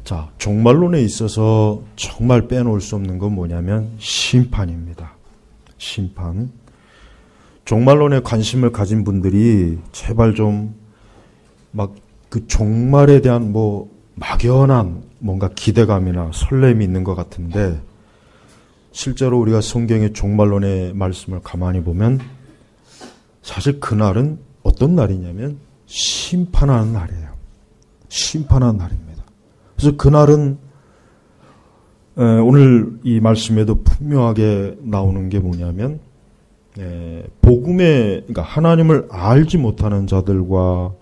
자, 종말론에 있어서 정말 빼놓을 수 없는 건 뭐냐면 심판입니다. 심판. 종말론에 관심을 가진 분들이 제발 좀 막 그 종말에 대한 뭐 막연한 뭔가 기대감이나 설렘이 있는 것 같은데, 실제로 우리가 성경의 종말론의 말씀을 가만히 보면 사실 그날은 어떤 날이냐면 심판하는 날이에요. 심판하는 날입니다. 그래서 그날은 오늘 이 말씀에도 분명하게 나오는 게 뭐냐면 복음에, 그러니까 하나님을 알지 못하는 자들과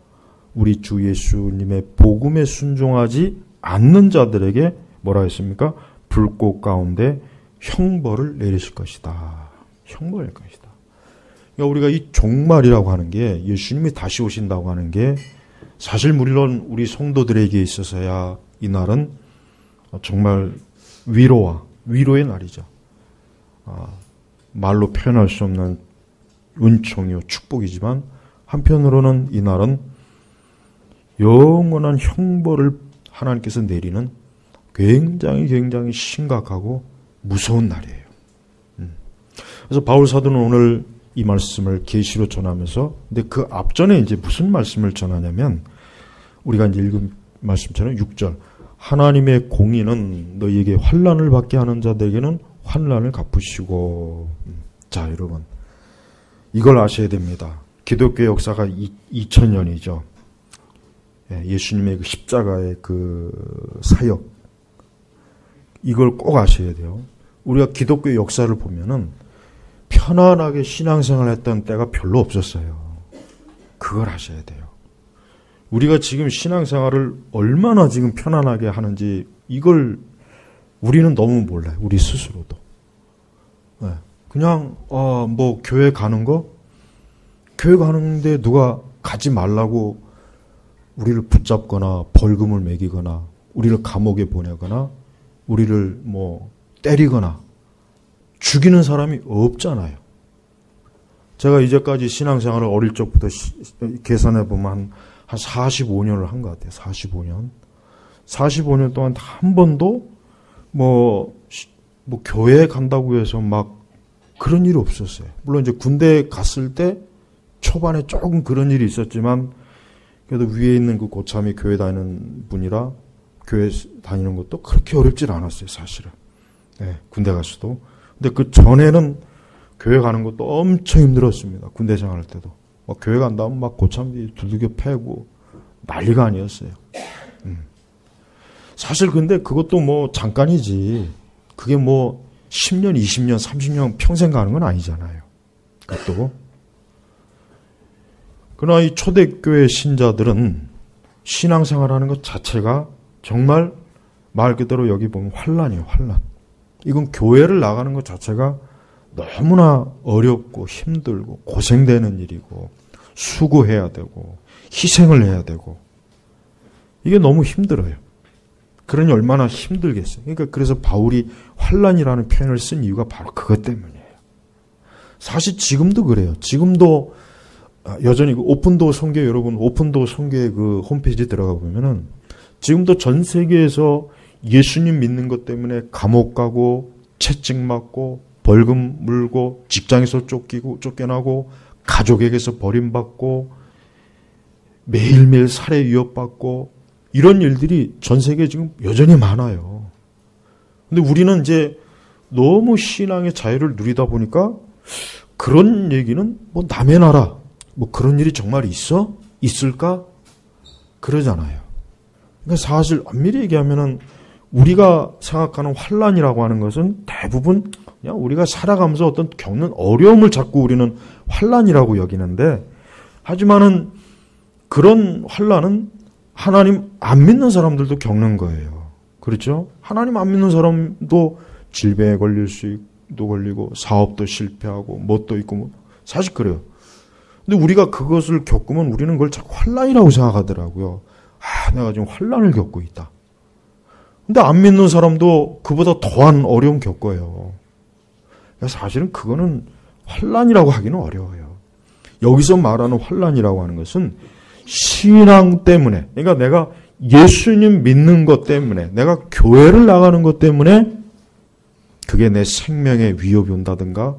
우리 주 예수님의 복음에 순종하지 않는 자들에게 뭐라 했습니까? 불꽃 가운데 형벌을 내리실 것이다. 형벌을 낼 것이다. 그러니까 우리가 이 종말이라고 하는 게, 예수님이 다시 오신다고 하는 게 사실 물론 우리 성도들에게 있어서야 이 날은 정말 위로의 날이죠. 말로 표현할 수 없는 은총이요 축복이지만, 한편으로는 이 날은 영원한 형벌을 하나님께서 내리는 굉장히 심각하고 무서운 날이에요. 그래서 바울 사도는 오늘 이 말씀을 계시로 전하면서, 근데 그 앞전에 이제 무슨 말씀을 전하냐면, 우리가 이제 읽은 말씀처럼 6절, 하나님의 공의는 너희에게 환난을 받게 하는 자들에게는 환난을 갚으시고. 자, 여러분, 이걸 아셔야 됩니다. 기독교 역사가 2000년이죠. 예수님의 그 십자가의 그 사역, 이걸 꼭 아셔야 돼요. 우리가 기독교 역사를 보면은 편안하게 신앙생활을 했던 때가 별로 없었어요. 그걸 아셔야 돼요. 우리가 지금 신앙생활을 얼마나 지금 편안하게 하는지, 이걸 우리는 너무 몰라요. 우리 스스로도. 그냥 뭐 교회 가는 거, 교회 가는데 누가 가지 말라고 우리를 붙잡거나 벌금을 매기거나 우리를 감옥에 보내거나 우리를 뭐 때리거나 죽이는 사람이 없잖아요. 제가 이제까지 신앙생활을 어릴 적부터 계산해 보면 한 45년을 한 것 같아요. 45년 동안 한 번도 뭐 교회에 간다고 해서 막 그런 일이 없었어요. 물론 이제 군대 갔을 때 초반에 조금 그런 일이 있었지만, 그래도 위에 있는 그 고참이 교회 다니는 분이라 교회 다니는 것도 그렇게 어렵진 않았어요, 사실은. 군대 갔어도. 근데 그 전에는 교회 가는 것도 엄청 힘들었습니다. 군대 생활할 때도. 막 교회 간다면 막 고참들이 두들겨 패고 난리가 아니었어요. 사실 근데 그것도 뭐 잠깐이지. 그게 뭐 10년, 20년, 30년 평생 가는 건 아니잖아요. 그것도. 그러나 이 초대교회 신자들은 신앙생활하는 것 자체가 정말 말 그대로 여기 보면 환난이에요. 환난. 이건 교회를 나가는 것 자체가 너무나 어렵고 힘들고 고생되는 일이고 수고해야 되고 희생을 해야 되고, 이게 너무 힘들어요. 그러니 얼마나 힘들겠어요. 그러니까 그래서 바울이 환난이라는 표현을 쓴 이유가 바로 그것 때문이에요. 사실 지금도 그래요. 지금도 여전히 그 오픈도어 선교, 여러분 오픈도어 선교의 그 홈페이지 들어가 보면은 지금도 전 세계에서 예수님 믿는 것 때문에 감옥 가고 채찍 맞고 벌금 물고 직장에서 쫓겨나고 가족에게서 버림받고 매일매일 살해 위협받고 이런 일들이 전 세계에 지금 여전히 많아요. 근데 우리는 이제 너무 신앙의 자유를 누리다 보니까 그런 얘기는 뭐 남의 나라 뭐 그런 일이 정말 있어? 있을까? 그러잖아요. 그러니까 사실 엄밀히 얘기하면은 우리가 생각하는 환난이라고 하는 것은 대부분 그냥 우리가 살아가면서 어떤 겪는 어려움을 자꾸 우리는 환난이라고 여기는데, 하지만은 그런 환난은 하나님 안 믿는 사람들도 겪는 거예요. 그렇죠? 하나님 안 믿는 사람도 질병에 걸릴 수도 걸리고 사업도 실패하고 뭣도 있고 뭐 사실 그래요. 근데 우리가 그것을 겪으면 우리는 그걸 자꾸 환난이라고 생각하더라고요. 내가 지금 환난을 겪고 있다. 근데 안 믿는 사람도 그보다 더한 어려움 겪어요. 사실은 그거는 환난이라고 하기는 어려워요. 여기서 말하는 환난이라고 하는 것은 신앙 때문에, 그러니까 내가 예수님 믿는 것 때문에, 내가 교회를 나가는 것 때문에 그게 내 생명에 위협이 온다든가,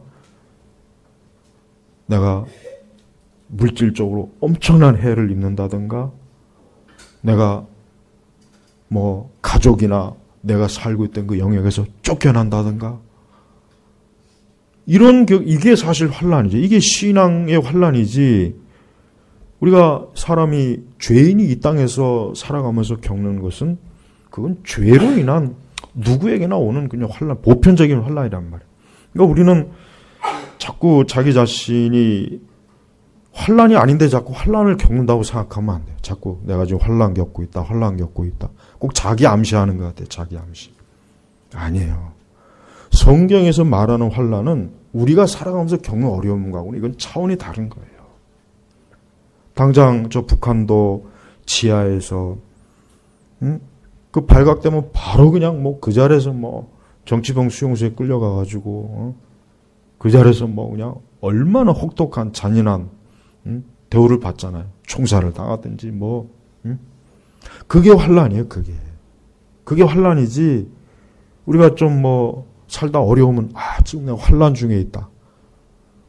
내가 물질적으로 엄청난 해를 입는다든가, 내가 뭐 가족이나 내가 살고 있던 그 영역에서 쫓겨난다든가, 이게 사실 환란이죠. 이게 신앙의 환란이지. 우리가 사람이 죄인이 이 땅에서 살아가면서 겪는 것은 그건 죄로 인한 누구에게나 오는 그냥 환란, 보편적인 환란이란 말이에요. 그러니까 우리는 자꾸 자기 자신이 환란이 아닌데 자꾸 환란을 겪는다고 생각하면 안 돼요. 자꾸 내가 지금 환란 겪고 있다, 환란 겪고 있다. 꼭 자기 암시하는 것 같아요. 자기 암시. 아니에요. 성경에서 말하는 환란은 우리가 살아가면서 겪는 어려움과는 이건 차원이 다른 거예요. 당장 저 북한도 지하에서 그 발각되면 바로 그냥 뭐 그 자리에서 뭐 정치범 수용소에 끌려가가지고 그 자리에서 뭐 그냥 얼마나 혹독한 잔인한 대우를 받잖아요. 총살을 당하든지 뭐 그게 환란이에요. 그게 환란이지. 우리가 좀 뭐 살다 어려우면 지금 내가 환란 중에 있다.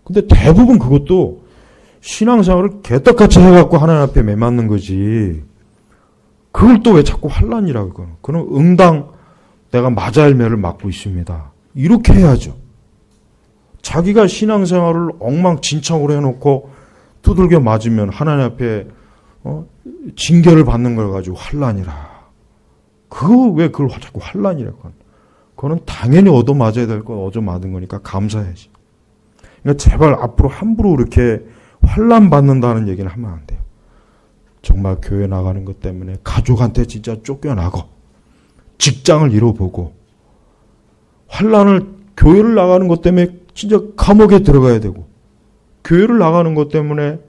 근데 대부분 그것도 신앙생활을 개떡같이 해갖고 하나님 앞에 매맞는 거지. 그걸 또 왜 자꾸 환란이라고 그러는? 그럼 응당 내가 맞아할매를 맞고 있습니다. 이렇게 해야죠. 자기가 신앙생활을 엉망진창으로 해놓고 두들겨 맞으면 하나님 앞에 징계를 받는 걸 가지고 환란이라. 그거 왜 그걸 자꾸 환란이라고 하는? 그거는 당연히 얻어맞아야 될 건 얻어맞은 거니까 감사해야지. 그러니까 제발 앞으로 함부로 이렇게 환란 받는다는 얘기는 하면 안 돼요. 정말 교회 나가는 것 때문에 가족한테 진짜 쫓겨나고 직장을 잃어보고 환란을 교회를 나가는 것 때문에 진짜 감옥에 들어가야 되고 교회를 나가는 것 때문에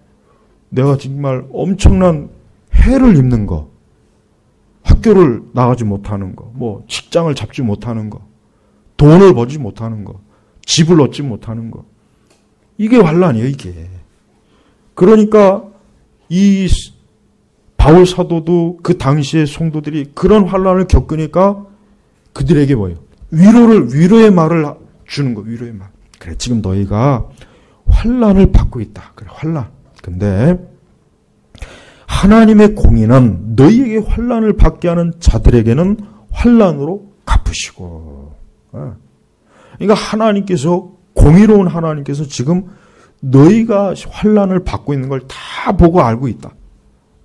내가 정말 엄청난 해를 입는 거, 학교를 나가지 못하는 거, 뭐 직장을 잡지 못하는 거, 돈을 벌지 못하는 거, 집을 얻지 못하는 거, 이게 환란이에요. 이게. 그러니까 이 바울 사도도 그 당시의 성도들이 그런 환란을 겪으니까 그들에게 뭐예요? 위로의 말을 주는 거, 위로의 말. 그래, 지금 너희가 환란을 받고 있다. 그래, 환란. 근데 하나님의 공의는 너희에게 환란을 받게 하는 자들에게는 환란으로 갚으시고. 그러니까 하나님께서, 공의로운 하나님께서 지금 너희가 환란을 받고 있는 걸 다 보고 알고 있다.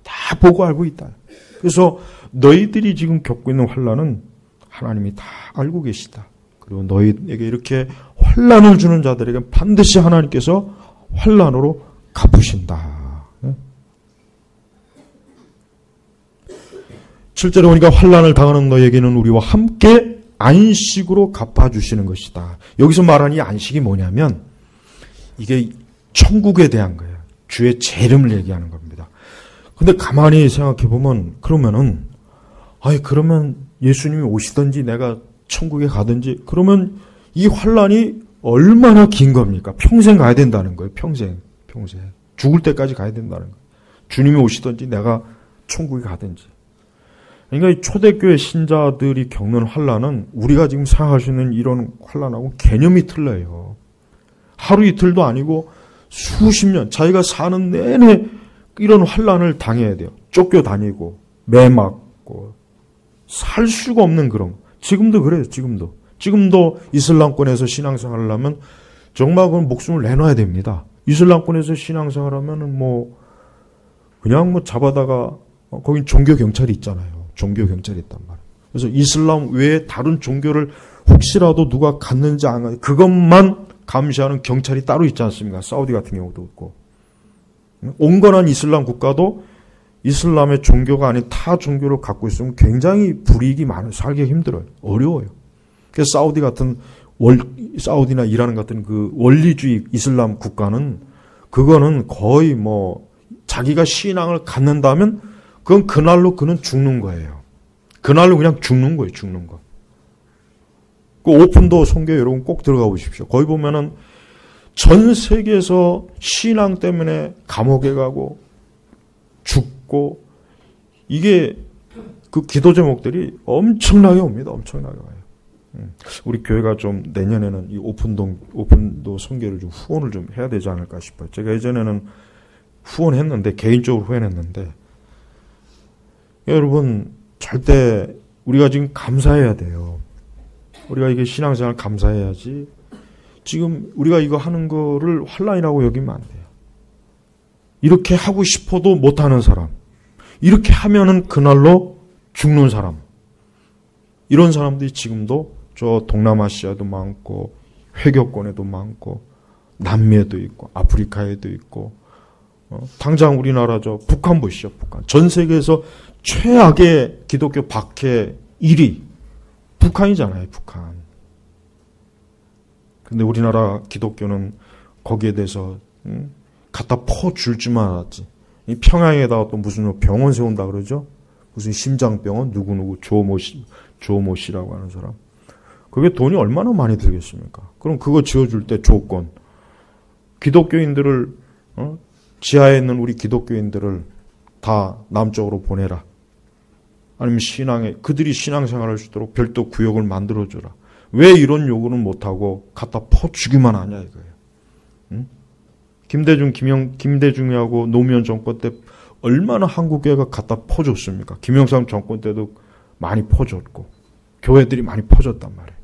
다 보고 알고 있다. 그래서 너희들이 지금 겪고 있는 환란은 하나님이 다 알고 계시다. 그리고 너희에게 이렇게 환란을 주는 자들에게 반드시 하나님께서 환란으로 갚으신다. 실제로 보니까 환란을 당하는 너에게는 우리와 함께 안식으로 갚아주시는 것이다. 여기서 말하는 이 안식이 뭐냐면 이게 천국에 대한 거예요. 주의 재림을 얘기하는 겁니다. 근데 가만히 생각해 보면 그러면 예수님이 오시든지 내가 천국에 가든지 그러면 이 환란이 얼마나 긴 겁니까? 평생 가야 된다는 거예요. 평생. 죽을 때까지 가야 된다는 거예요. 주님이 오시든지 내가 천국에 가든지. 그러니까 이 초대교회 신자들이 겪는 환란은 우리가 지금 생각할 수 있는 이런 환란하고 개념이 틀려요. 하루 이틀도 아니고 수십 년, 자기가 사는 내내 이런 환란을 당해야 돼요. 쫓겨다니고 매맞고 살 수가 없는 그런. 지금도 그래요. 지금도 이슬람권에서 신앙생활을 하면 정말 그건 목숨을 내놔야 됩니다. 이슬람권에서 신앙생활하면은 그냥 잡아다가 거긴 종교 경찰이 있잖아요. 종교 경찰이 있단 말이에요. 그래서 이슬람 외에 다른 종교를 혹시라도 누가 갔는지 안 갔는지 그것만 감시하는 경찰이 따로 있지 않습니까? 사우디 같은 경우도 있고. 온건한 이슬람 국가도 이슬람의 종교가 아닌 타 종교를 갖고 있으면 굉장히 불이익이 많아요. 살기 힘들어요. 어려워요. 그래서 사우디 같은 사우디나 이란 같은 그 원리주의 이슬람 국가는 그거는 거의 자기가 신앙을 갖는다면 그건 그날로 그는 죽는 거예요. 그날로 그냥 죽는 거예요. 죽는 거. 그 오픈도어 선교회 여러분 꼭 들어가 보십시오. 거기 보면은 전 세계에서 신앙 때문에 감옥에 가고 죽고 이게 그 기도 제목들이 엄청나게 옵니다. 엄청나게 와요. 우리 교회가 좀 내년에는 이 오픈도 선교를 좀 후원을 좀 해야 되지 않을까 싶어요. 제가 예전에는 후원했는데, 개인적으로 후원했는데, 여러분, 절대 우리가 지금 감사해야 돼요. 우리가 이게 신앙생활 감사해야지. 지금 우리가 이거 하는 거를 환난이라고 여기면 안 돼요. 이렇게 하고 싶어도 못하는 사람, 이렇게 하면은 그날로 죽는 사람, 이런 사람들이 지금도 저 동남아시아도 많고 회교권에도 많고 남미에도 있고 아프리카에도 있고, 당장 우리나라 저 북한 보시죠. 북한 전 세계에서 최악의 기독교 박해 1위 북한이잖아요. 북한. 근데 우리나라 기독교는 거기에 대해서 갖다 퍼줄 줄만 알았지. 이 평양에다가 또 무슨 병원 세운다 그러죠? 무슨 심장병원 누구누구 조모 씨라고 하는 사람. 그게 돈이 얼마나 많이 들겠습니까? 그럼 그거 지어줄 때 조건, 기독교인들을 지하에 있는 우리 기독교인들을 다 남쪽으로 보내라. 아니면 그들이 신앙생활을 할 수 있도록 별도 구역을 만들어줘라. 왜 이런 요구는 못하고 갖다 퍼주기만 하냐 이거예요. 응? 김대중이하고 노무현 정권 때 얼마나 한국교회가 갖다 퍼줬습니까? 김영삼 정권 때도 많이 퍼줬고 교회들이 많이 퍼졌단 말이에요.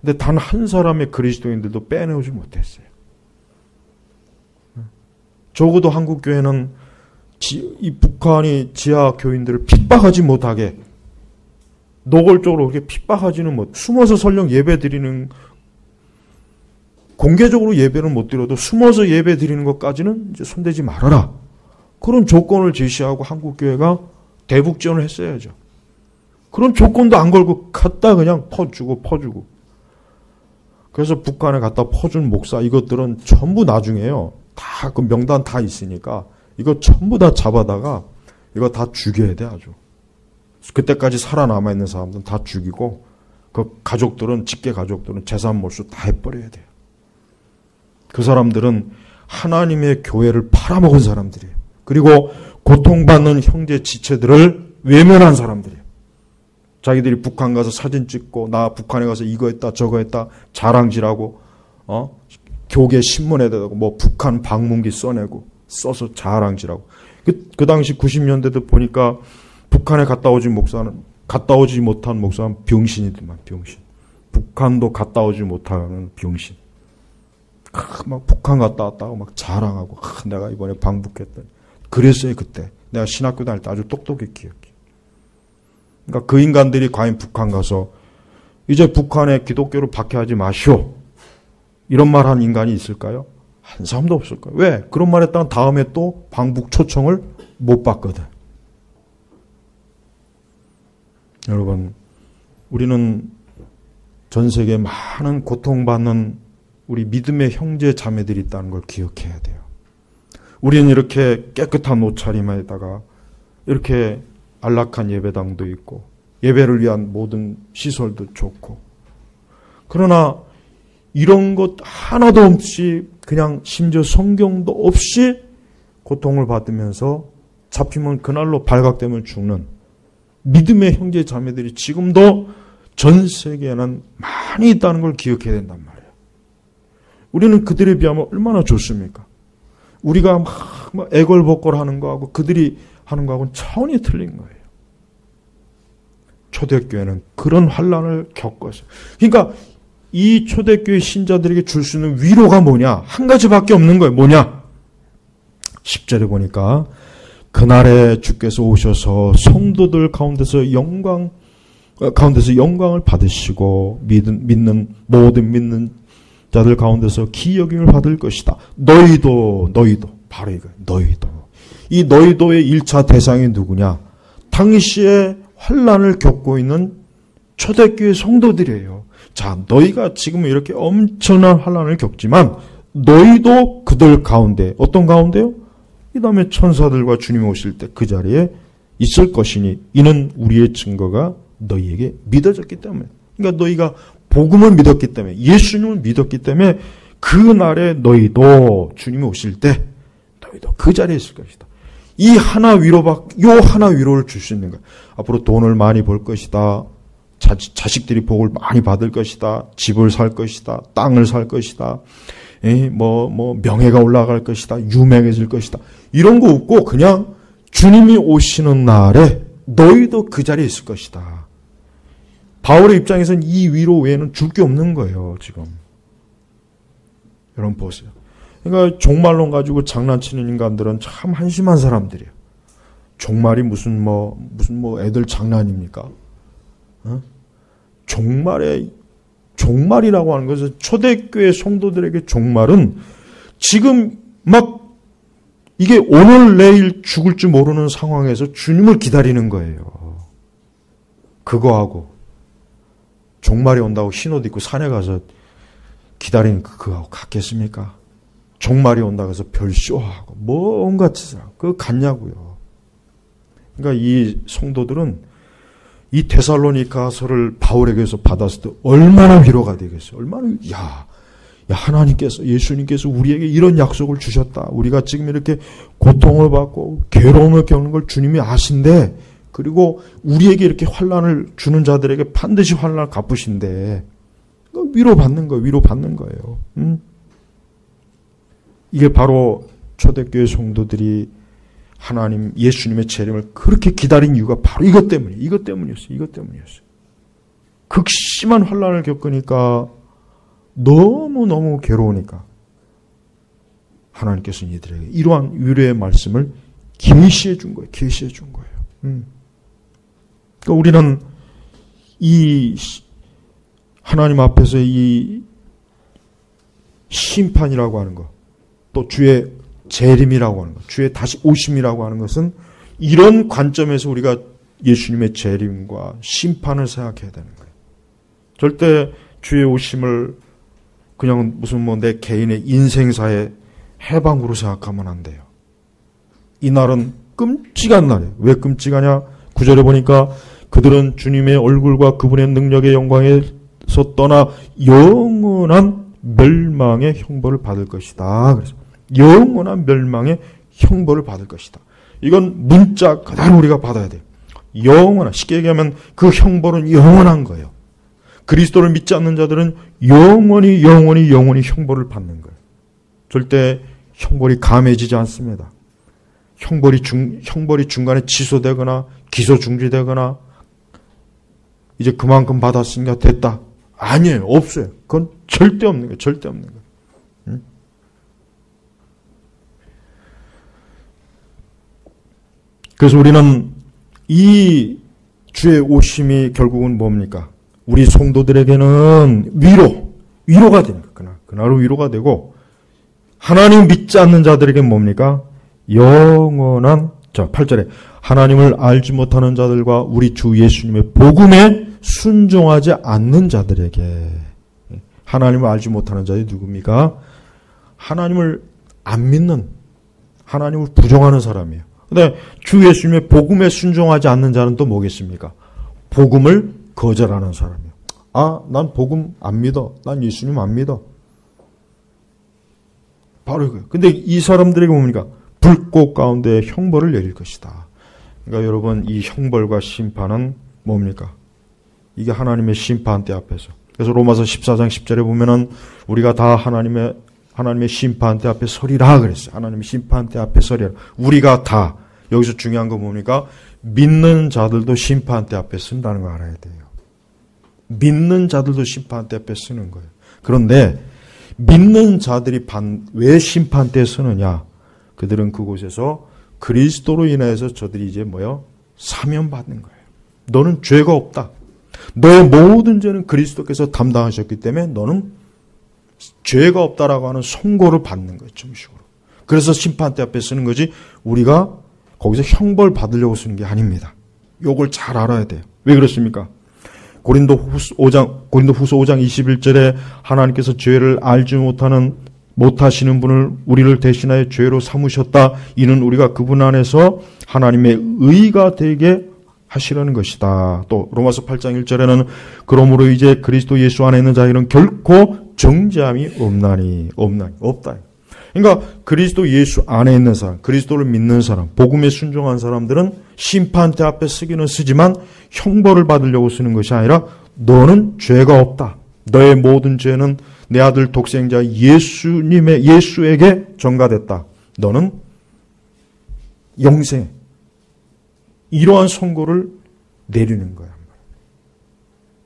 근데 단 한 사람의 그리스도인들도 빼내오지 못했어요. 적어도 한국교회는 이 북한이 지하 교인들을 핍박하지 못하게, 노골적으로 그렇게 핍박하지는 못, 숨어서 설령 예배 드리는, 공개적으로 예배는 못 드려도 숨어서 예배 드리는 것까지는 이제 손대지 말아라. 그런 조건을 제시하고 한국교회가 대북 지원을 했어야죠. 그런 조건도 안 걸고 갖다 그냥 퍼주고. 그래서 북한에 갖다 퍼준 목사, 이것들은 전부 나중에요. 다 그 명단 다 있으니까 이거 전부 다 잡아다가 이거 다 죽여야 돼 아주. 그때까지 살아남아 있는 사람들은 다 죽이고 그 가족들은, 직계 가족들은 재산 몰수 다 해버려야 돼요. 그 사람들은 하나님의 교회를 팔아먹은 사람들이에요. 그리고 고통받는 형제 지체들을 외면한 사람들이에요. 자기들이 북한 가서 사진 찍고 나 북한에 가서 이거 했다 저거 했다 자랑질하고 교계 신문에다가 뭐 북한 방문기 써서 자랑질하고. 그 당시 90년대도 보니까 북한에 갔다 오지 못한 목사는 병신이더만, 병신. 북한도 갔다 오지 못하는 병신. 막 북한 갔다 왔다고 막 자랑하고, 내가 이번에 방북했더니. 그랬어요, 그때. 내가 신학교 다닐 때 아주 똑똑히 기억해. 그러니까 그 인간들이 과연 북한 가서 이제 북한의 기독교를 박해하지 마시오, 이런 말 한 인간이 있을까요? 한 사람도 없을 거예요. 왜? 그런 말 했다가 다음에 또 방북 초청을 못 받거든. 여러분, 우리는 전 세계에 많은 고통받는 우리 믿음의 형제 자매들이 있다는 걸 기억해야 돼요. 우리는 이렇게 깨끗한 옷차림에다가 이렇게 안락한 예배당도 있고 예배를 위한 모든 시설도 좋고, 그러나 이런 것 하나도 없이, 그냥 심지어 성경도 없이 고통을 받으면서 잡히면 그날로 발각되면 죽는 믿음의 형제 자매들이 지금도 전 세계에는 많이 있다는 걸 기억해야 된단 말이에요. 우리는 그들에 비하면 얼마나 좋습니까? 우리가 막 애걸복걸 하는 거하고 그들이 하는 거하고는 차원이 틀린 거예요. 초대교회는 그런 환난을 겪었어요. 그러니까 이 초대교회 신자들에게 줄 수 있는 위로가 뭐냐? 한 가지밖에 없는 거예요. 뭐냐? 10절에 보니까 그날에 주께서 오셔서 성도들 가운데서 영광을 받으시고 모든 믿는 자들 가운데서 기여김을 받을 것이다. 너희도 바로 이거예요. 이 너희도의 1차 대상이 누구냐? 당시에 환난을 겪고 있는 초대교회 성도들이에요. 자, 너희가 지금 이렇게 엄청난 환난을 겪지만 너희도 그들 가운데, 어떤 가운데요? 이 다음에 천사들과 주님이 오실 때 그 자리에 있을 것이니 이는 우리의 증거가 너희에게 믿어졌기 때문에. 그러니까 너희가 복음을 믿었기 때문에, 예수님을 믿었기 때문에 그날에 너희도 주님이 오실 때 너희도 그 자리에 있을 것이다. 요 하나 위로를 줄 수 있는 거예요. 앞으로 돈을 많이 벌 것이다. 자식들이 복을 많이 받을 것이다. 집을 살 것이다. 땅을 살 것이다. 명예가 올라갈 것이다. 유명해질 것이다. 이런 거 없고 그냥 주님이 오시는 날에 너희도 그 자리에 있을 것이다. 바울의 입장에서는 이 위로 외에는 줄 게 없는 거예요, 지금. 여러분 보세요. 그러니까 종말론 가지고 장난치는 인간들은 참 한심한 사람들이에요. 종말이 무슨 애들 장난입니까? 종말이라고 하는 것은 초대교회 성도들에게 종말은 지금 막 이게 오늘 내일 죽을지 모르는 상황에서 주님을 기다리는 거예요. 그거하고 종말이 온다고 흰옷 입고 산에 가서 기다리는 그거하고 같겠습니까? 종말이 온다고 해서 별쇼하고 뭔가 그거 같냐고요. 그러니까 이 성도들은 이 데살로니가서를 바울에게서 받았을 때 얼마나 위로가 되겠어요. 얼마나 하나님께서 예수님께서 우리에게 이런 약속을 주셨다. 우리가 지금 이렇게 고통을 받고 괴로움을 겪는 걸 주님이 아신데 그리고 우리에게 이렇게 환난을 주는 자들에게 반드시 환난을 갚으신데 위로받는 거예요. 이게 바로 초대교회 성도들이 하나님 예수님의 재림을 그렇게 기다린 이유가 바로 이것 때문이었어요. 극심한 환난을 겪으니까 너무너무 괴로우니까 하나님께서는 이들에게 이러한 위로의 말씀을 계시해 준 거예요. 그러니까 우리는 이 하나님 앞에서 이 심판이라고 하는 것, 또 주의 재림이라고 하는 것, 주의 다시 오심이라고 하는 것은 이런 관점에서 우리가 예수님의 재림과 심판을 생각해야 되는 거예요. 절대 주의 오심을 그냥 무슨 내 개인의 인생사의 해방으로 생각하면 안 돼요. 이 날은 끔찍한 날이에요. 왜 끔찍하냐? 9절에 보니까 그들은 주님의 얼굴과 그분의 능력의 영광에서 떠나 영원한 멸망의 형벌을 받을 것이다. 그래서 영원한 멸망의 형벌을 받을 것이다. 이건 문자 그대로 우리가 받아야 돼요. 쉽게 얘기하면 그 형벌은 영원한 거예요. 그리스도를 믿지 않는 자들은 영원히 형벌을 받는 거예요. 절대 형벌이 감해지지 않습니다. 형벌이 중간에 취소되거나 기소 중지되거나 이제 그만큼 받았으니까 됐다. 아니에요. 없어요. 그건 절대 없는 거예요. 그래서 우리는 이 주의 오심이 결국은 뭡니까? 우리 성도들에게는 위로가 되는 거예요. 그날은 위로가 되고 하나님 믿지 않는 자들에게는 뭡니까? 영원한 8절에 하나님을 알지 못하는 자들과 우리 주 예수님의 복음에 순종하지 않는 자들에게 하나님을 알지 못하는 자들이 누굽니까? 하나님을 안 믿는 하나님을 부정하는 사람이에요. 근데 주 예수님의 복음에 순종하지 않는 자는 또 뭐겠습니까? 복음을 거절하는 사람이에요. 난 복음 안 믿어. 난 예수님 안 믿어. 바로 이거예요. 근데 이 사람들에게 뭡니까? 불꽃 가운데 형벌을 내릴 것이다. 그러니까 여러분 이 형벌과 심판은 뭡니까? 이게 하나님의 심판대 앞에서. 그래서 로마서 14장 10절에 보면은 우리가 다 하나님의 심판대 앞에 서리라 그랬어요. 하나님의 심판대 앞에 서리라. 우리가 다. 여기서 중요한 거 뭡니까? 믿는 자들도 심판대 앞에 쓴다는 거 알아야 돼요. 믿는 자들도 심판대 앞에 쓰는 거예요. 그런데 믿는 자들이 왜 심판대에 서느냐? 그들은 그곳에서 그리스도로 인해서 저들이 이제 사면받는 거예요. 너는 죄가 없다. 너의 모든 죄는 그리스도께서 담당하셨기 때문에 너는 죄가 없다라고 하는 선고를 받는 거예요. 정식으로. 그래서 심판대 앞에 쓰는 거지 우리가 거기서 형벌 받으려고 쓰는 게 아닙니다. 요걸 잘 알아야 돼요. 왜 그렇습니까? 고린도후서 5장 21절에 하나님께서 죄를 알지 못하시는 분을 우리를 대신하여 죄로 삼으셨다. 이는 우리가 그분 안에서 하나님의 의가 되게 하시려는 것이다. 또 로마서 8장 1절에는 그러므로 이제 그리스도 예수 안에 있는 자에게는 결코 정죄함이 없다. 그러니까 그리스도 예수 안에 있는 사람, 그리스도를 믿는 사람, 복음에 순종한 사람들은 심판대 앞에 쓰기는 쓰지만 형벌을 받으려고 쓰는 것이 아니라 너는 죄가 없다. 너의 모든 죄는 내 아들 독생자 예수에게 전가됐다. 너는 영생. 이러한 선고를 내리는 거야.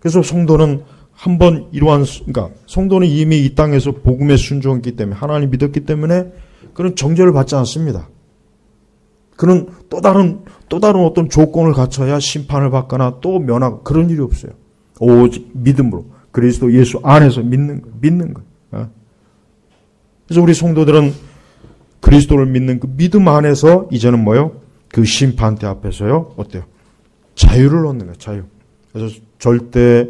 그래서 성도는 한번 그러니까 성도는 이미 이 땅에서 복음에 순종했기 때문에 하나님 믿었기 때문에 그런 정죄를 받지 않습니다. 그는 또 다른 어떤 조건을 갖춰야 심판을 받거나 또 면하고 그런 일이 없어요. 오직 믿음으로 그리스도 예수 안에서 믿는 거예요. 그래서 우리 성도들은 그리스도를 믿는 그 믿음 안에서 이제는 뭐요? 그 심판대 앞에서요. 어때요? 자유를 얻는 거예요. 자유. 그래서 절대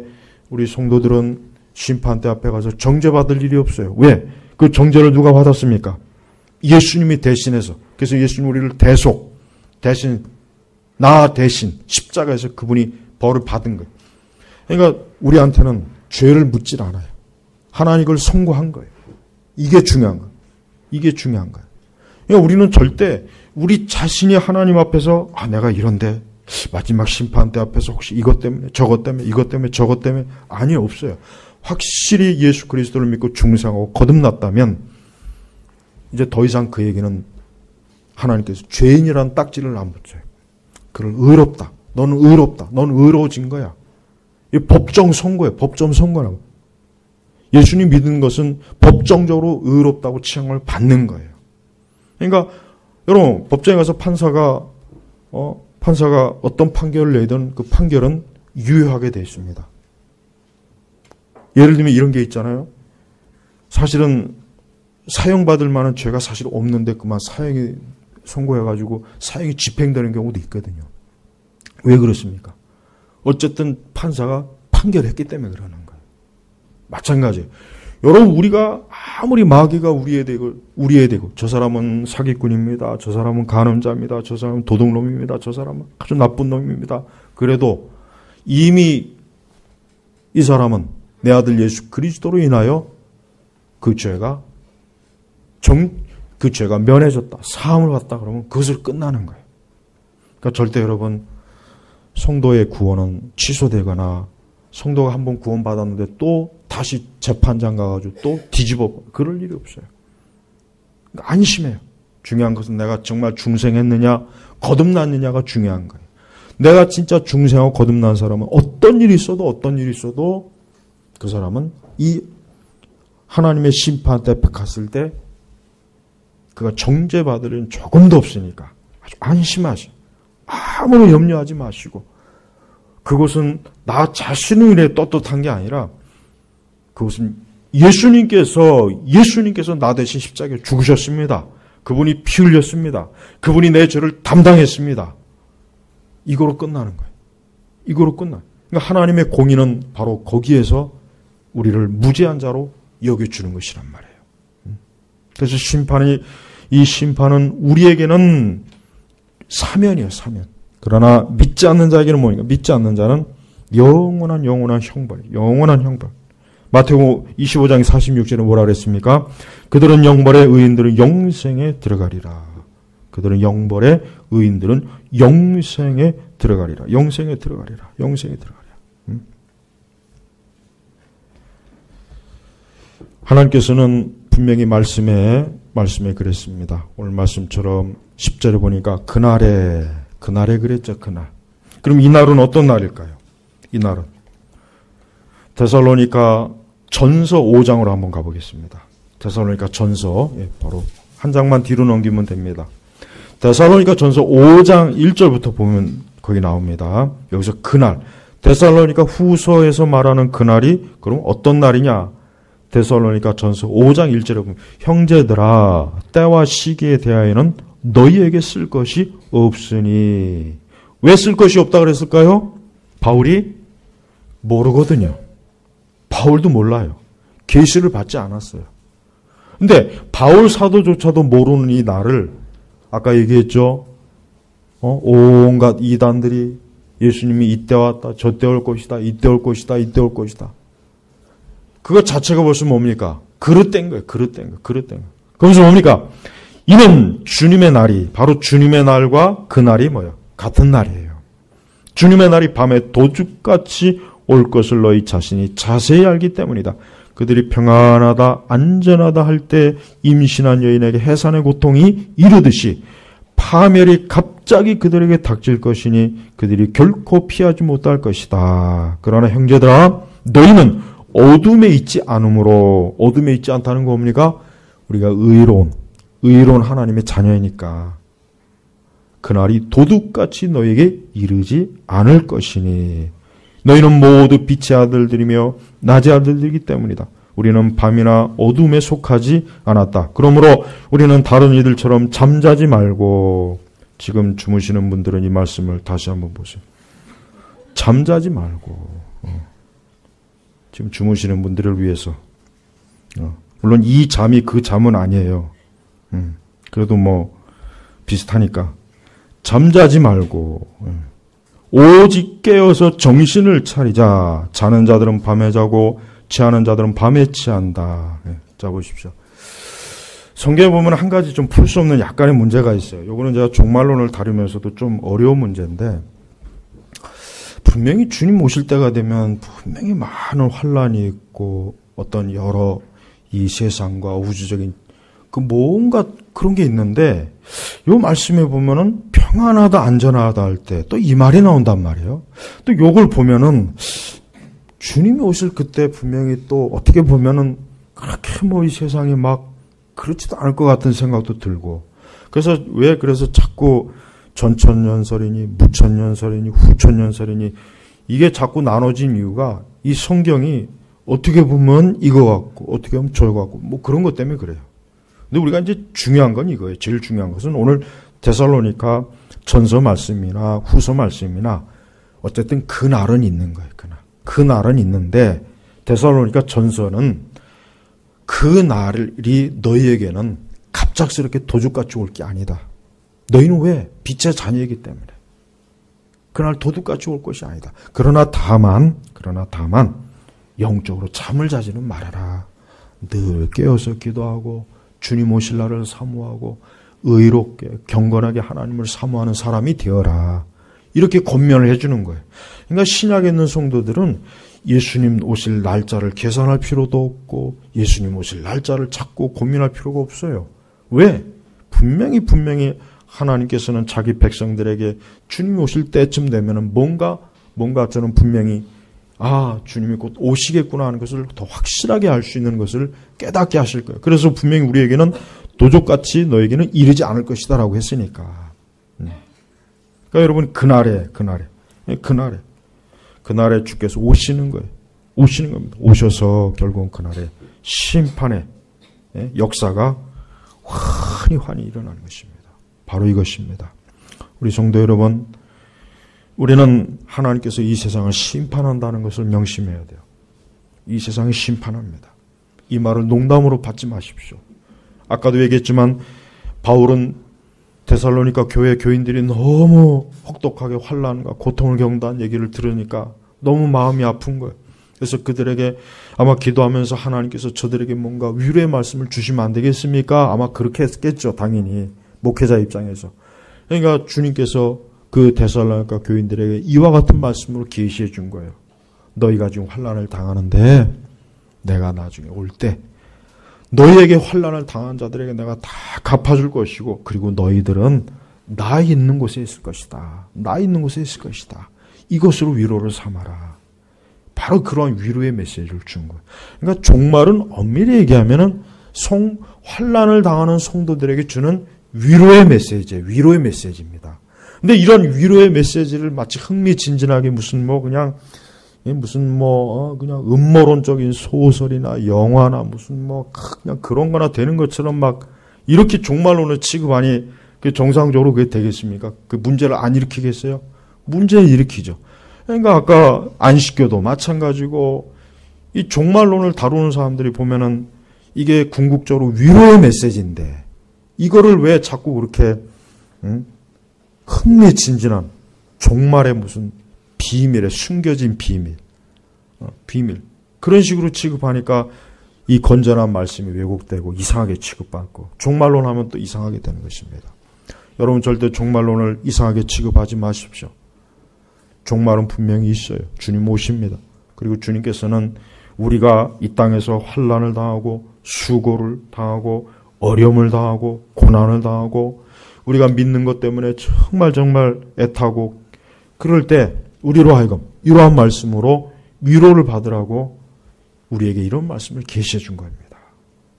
우리 성도들은 심판대 앞에 가서 정죄받을 일이 없어요. 왜? 그 정죄를 누가 받았습니까? 예수님이 대신해서. 그래서 예수님 우리를 대신 나 대신 십자가에서 그분이 벌을 받은 거예요. 그러니까 우리한테는 죄를 묻질 않아요. 하나님 이걸 선고한 거예요. 이게 중요한 거예요. 이게 중요한 거예요. 그러니까 우리는 절대 우리 자신이 하나님 앞에서 내가 이런데 마지막 심판대 앞에서 혹시 이것 때문에 저것 때문에 이것 때문에 저것 때문에 아니 없어요. 확실히 예수 그리스도를 믿고 중생하고 거듭났다면 이제 더 이상 그에게는 하나님께서 죄인이라는 딱지를 안 붙여요. 그를 의롭다. 너는 의롭다. 너는 의로워진 거야. 이 법정 선고예요. 법정 선고라고. 예수님 믿는 것은 법정적으로 의롭다고 취향을 받는 거예요. 그러니까 여러분 법정에 가서 판사가 어떤 판결을 내든 그 판결은 유효하게 되어 있습니다. 예를 들면 이런 게 있잖아요. 사실은 사형받을 만한 죄가 사실 없는데 그만 사형이 선고해가지고 사형이 집행되는 경우도 있거든요. 왜 그렇습니까? 어쨌든 판사가 판결했기 때문에 그러는 거예요. 마찬가지예요. 여러분 우리가 아무리 마귀가 우리에 대고 저 사람은 사기꾼입니다. 저 사람은 간음자입니다. 저 사람은 도둑놈입니다. 저 사람은 아주 나쁜 놈입니다. 그래도 이미 이 사람은 내 아들 예수 그리스도로 인하여 그 죄가 면해졌다. 사함을 받다 그러면 그것을 끝나는 거예요. 그러니까 절대 여러분 성도의 구원은 취소되거나 성도가 한번 구원받았는데 또 다시 재판장 가가지고 또 뒤집어 그럴 일이 없어요. 그러니까 안심해요. 중요한 것은 내가 정말 중생했느냐 거듭났느냐가 중요한 거예요. 내가 진짜 중생하고 거듭난 사람은 어떤 일이 있어도 그 사람은 이 하나님의 심판 앞에 갔을 때 그가 정죄받을 일은 조금도 없으니까 아주 안심하시고 아무런 염려하지 마시고 그것은 나 자신을 위해 떳떳한 게 아니라 그것은 예수님께서 나 대신 십자가에 죽으셨습니다. 그분이 피 흘렸습니다. 그분이 내 죄를 담당했습니다. 이거로 끝나는 거예요. 이거로 끝나요. 그러니까 하나님의 공의는 바로 거기에서 우리를 무죄한 자로 여겨주는 것이란 말이에요. 그래서 이 심판은 우리에게는 사면이에요, 사면. 그러나 믿지 않는 자에게는 뭐니까? 믿지 않는 자는 영원한 형벌. 마태복음 25장 46절에 뭐라 그랬습니까? 그들은 영벌의 의인들은 영생에 들어가리라. 영생에 들어가리라. 하나님께서는 분명히 말씀에 그랬습니다. 오늘 말씀처럼 10절에 보니까 그날에 그랬죠. 그날. 그럼 이 날은 어떤 날일까요? 이 날은 데살로니가 전서 5장으로 한번 가보겠습니다. 데살로니가 전서 바로 한 장만 뒤로 넘기면 됩니다. 데살로니가 전서 5장 1절부터 보면 거기 나옵니다. 여기서 그날 데살로니가 후서에서 말하는 그날이 그럼 어떤 날이냐? 데살로니가 전서 5장 1절에 보면 형제들아 때와 시기에 대하여는 너희에게 쓸 것이 없으니 왜 쓸 것이 없다 그랬을까요? 바울이 모르거든요. 바울도 몰라요. 계시를 받지 않았어요. 근데 바울 사도조차도 모르는 이 날을 아까 얘기했죠. 온갖 이단들이 예수님이 이때 왔다. 저때 올 것이다. 이때 올 것이다. 그거 자체가 벌써 뭡니까? 그릇된 거예요. 그러면서 뭡니까? 이는 주님의 날이, 바로 주님의 날과 그 날이 뭐예요? 같은 날이에요. 주님의 날이 밤에 도둑같이 올 것을 너희 자신이 자세히 알기 때문이다. 그들이 평안하다 안전하다 할 때 임신한 여인에게 해산의 고통이 이르듯이 파멸이 갑자기 그들에게 닥칠 것이니 그들이 결코 피하지 못할 것이다. 그러나 형제들아, 너희는 어둠에 있지 않으므로, 어둠에 있지 않다는 거 뭡니까? 우리가 의로운 하나님의 자녀이니까 그날이 도둑같이 너에게 이르지 않을 것이니 너희는 모두 빛의 아들들이며 낮의 아들들이기 때문이다. 우리는 밤이나 어둠에 속하지 않았다. 그러므로 우리는 다른 이들처럼 잠자지 말고, 지금 주무시는 분들은 이 말씀을 다시 한번 보세요. 잠자지 말고, 지금 주무시는 분들을 위해서, 물론 이 잠이 그 잠은 아니에요. 그래도 뭐 비슷하니까 잠자지 말고 오직 깨어서 정신을 차리자. 자는 자들은 밤에 자고 취하는 자들은 밤에 취한다. 자 보십시오. 성경에 보면 한 가지 좀 풀 수 없는 약간의 문제가 있어요. 요거는 제가 종말론을 다루면서도 좀 어려운 문제인데, 분명히 주님 오실 때가 되면 분명히 많은 환란이 있고 어떤 여러 이 세상과 우주적인 그 뭔가 그런 게 있는데, 요 말씀에 보면은 평안하다 안전하다 할 때 또 이 말이 나온단 말이에요. 또 요걸 보면은 주님이 오실 그때 분명히 또 어떻게 보면은 그렇게 뭐 이 세상이 막 그렇지도 않을 것 같은 생각도 들고, 그래서 자꾸 전천년설이니 무천년설이니 후천년설이니 이게 자꾸 나눠진 이유가, 이 성경이 어떻게 보면 이거 같고 어떻게 보면 저거 같고 뭐 그런 것 때문에 그래요. 근데 우리가 이제 중요한 건 이거예요. 제일 중요한 것은 오늘 데살로니가 전서 말씀이나 후서 말씀이나 어쨌든 그 날은 있는 거예요. 그 날은 있는데, 데살로니가 전서는 그 날이 너희에게는 갑작스럽게 도둑같이 올 게 아니다. 너희는 왜? 빛의 자녀이기 때문에. 그날 도둑같이 올 것이 아니다. 그러나 다만 영적으로 잠을 자지는 말아라. 늘 깨어서 기도하고 주님 오실 날을 사모하고 의롭게 경건하게 하나님을 사모하는 사람이 되어라. 이렇게 권면을 해주는 거예요. 그러니까 신약에 있는 성도들은 예수님 오실 날짜를 계산할 필요도 없고 예수님 오실 날짜를 찾고 고민할 필요가 없어요. 왜? 분명히 하나님께서는 자기 백성들에게 주님이 오실 때쯤 되면은 뭔가 저는 분명히 주님이 곧 오시겠구나 하는 것을 더 확실하게 알 수 있는 것을 깨닫게 하실 거예요. 그래서 분명히 우리에게는 도적같이 너에게는 이르지 않을 것이다라고 했으니까. 그러니까 여러분 그날에 주께서 오시는 거예요. 오시는 겁니다. 오셔서 결국은 그날에 심판의 역사가 환히 일어나는 것입니다. 바로 이것입니다. 우리 성도 여러분, 우리는 하나님께서 이 세상을 심판한다는 것을 명심해야 돼요. 이 세상을 심판합니다. 이 말을 농담으로 받지 마십시오. 아까도 얘기했지만 바울은 데살로니가 교회 교인들이 너무 혹독하게 환난과 고통을 겪는다는 얘기를 들으니까 너무 마음이 아픈 거예요. 그래서 그들에게 아마 기도하면서 하나님께서 저들에게 뭔가 위로의 말씀을 주시면 안 되겠습니까? 아마 그렇게 했겠죠. 당연히 목회자 입장에서. 그러니까 주님께서 그 데살로니가 교인들에게 이와 같은 말씀으로 계시해 준 거예요. 너희가 지금 환난을 당하는데 내가 나중에 올 때 너희에게 환난을 당한 자들에게 내가 다 갚아줄 것이고, 그리고 너희들은 나 있는 곳에 있을 것이다. 나 있는 곳에 있을 것이다. 이것으로 위로를 삼아라. 바로 그런 위로의 메시지를 준 거예요. 그러니까 종말은 엄밀히 얘기하면은 환난을 당하는 성도들에게 주는 위로의 메시지입니다. 근데 이런 위로의 메시지를 마치 흥미진진하게 그냥 음모론적인 소설이나 영화나 그냥 그런 거나 되는 것처럼 막 이렇게 종말론을 취급하니 정상적으로 그게 되겠습니까? 그 문제를 안 일으키겠어요? 문제를 일으키죠. 그러니까 아까 안식교도 마찬가지고 이 종말론을 다루는 사람들이 보면은 이게 궁극적으로 위로의 메시지인데 이거를 왜 자꾸 그렇게 흥미진진한 종말의 무슨 비밀에 숨겨진 비밀 그런 식으로 취급하니까 이 건전한 말씀이 왜곡되고 이상하게 취급받고 종말론 하면 또 이상하게 되는 것입니다. 여러분 절대 종말론을 이상하게 취급하지 마십시오. 종말은 분명히 있어요. 주님 오십니다. 그리고 주님께서는 우리가 이 땅에서 환난을 당하고 수고를 당하고 어려움을 당하고 고난을 당하고 우리가 믿는 것 때문에 정말 애타고 그럴 때 우리로 하여금 이러한 말씀으로 위로를 받으라고 우리에게 이런 말씀을 계시해 준 겁니다.